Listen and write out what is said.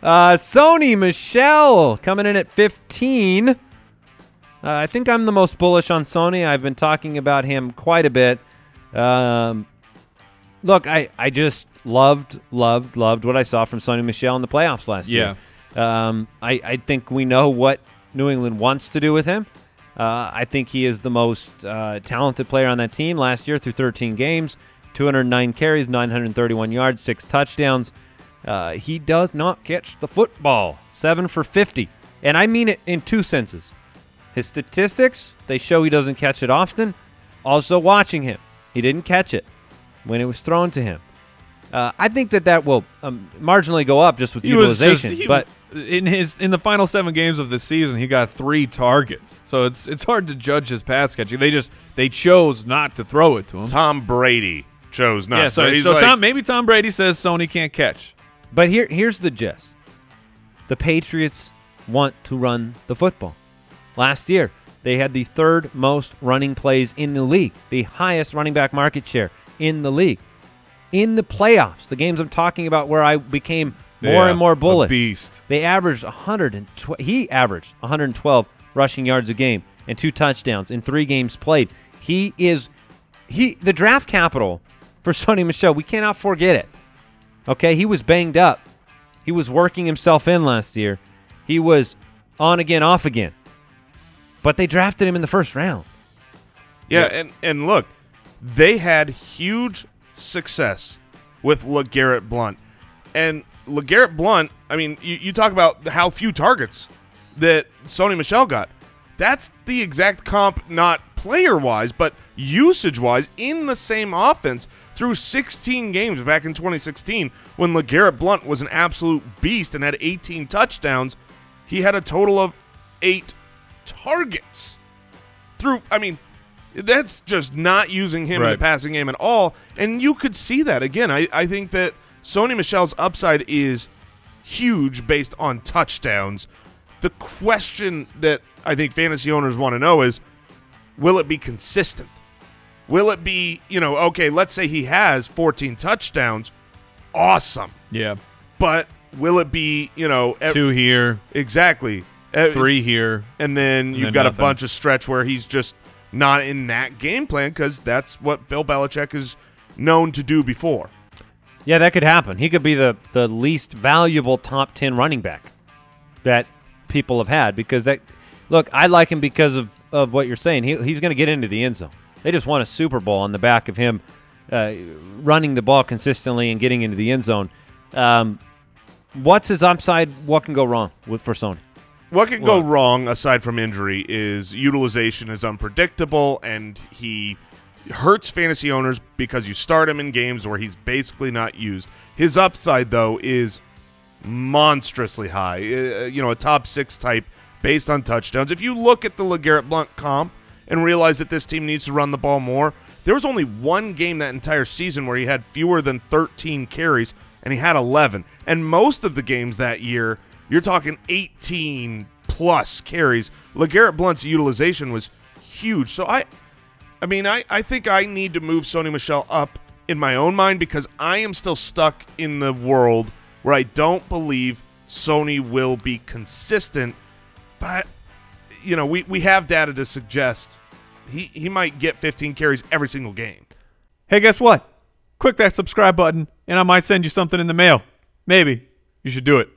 Sony Michel coming in at 15. I think I'm the most bullish on Sony. I've been talking about him quite a bit. Look, I just loved what I saw from Sony Michel in the playoffs last year. I think we know what New England wants to do with him. I think he is the most talented player on that team last year through 13 games, 209 carries, 931 yards, 6 touchdowns. He does not catch the football. 7 for 50. And I mean it in two senses. His statistics, they show he doesn't catch it often. Also watching him, he didn't catch it when it was thrown to him. I think that will marginally go up just with utilization. But in the final 7 games of the season, he got 3 targets. So it's hard to judge his pass catching. They chose not to throw it to him. Tom Brady chose not. Yeah, so maybe Tom Brady says Sony can't catch. But here's the gist. The Patriots want to run the football. Last year, they had the 3rd most running plays in the league, the highest running back market share in the league. In the playoffs, the games I'm talking about where I became more and more bullish. A beast. They averaged 112. He averaged 112 rushing yards a game and 2 touchdowns in 3 games played. The draft capital for Sony Michel, we cannot forget it. Okay, he was banged up. He was working himself in last year. He was on again, off again. But they drafted him in the 1st round. Yeah, and look, they had huge success with LeGarrette Blount. And LeGarrette Blount, I mean, you talk about how few targets that Sony Michel got. That's the exact comp, not player-wise, but usage-wise in the same offense through 16 games back in 2016 when LeGarrette Blount was an absolute beast and had 18 touchdowns. He had a total of 8 targets through, I mean, that's just not using him in the passing game at all. And you could see that again. I think that Sony Michel's upside is huge based on touchdowns. The question that I think fantasy owners want to know is, will it be consistent? Will it be, okay, let's say he has 14 touchdowns. Awesome. Yeah. But will it be, 2 here. Exactly. 3 here. And then you've got nothing. A bunch of stretch where he's just not in that game plan because that's what Bill Belichick is known to do before. Yeah, that could happen. He could be the least valuable top 10 running back that people have had because look, I like him because of what you're saying. He's going to get into the end zone. They just won a Super Bowl on the back of him running the ball consistently and getting into the end zone. What's his upside? What can go wrong for Sony? What can go wrong, aside from injury, is utilization is unpredictable, and he hurts fantasy owners because you start him in games where he's basically not used. His upside, though, is monstrously high, a top 6 type based on touchdowns. If you look at the LeGarrette Blount comp and realize that this team needs to run the ball more, there was only 1 game that entire season where he had fewer than 13 carries, and he had 11. And most of the games that year, you're talking 18-plus carries. LeGarrette Blount's utilization was huge. So, I think I need to move Sony Michel up in my own mind because I am still stuck in the world where I don't believe Sony will be consistent. But, we have data to suggest he might get 15 carries every single game. Hey, guess what? Click that subscribe button, and I might send you something in the mail. Maybe. You should do it.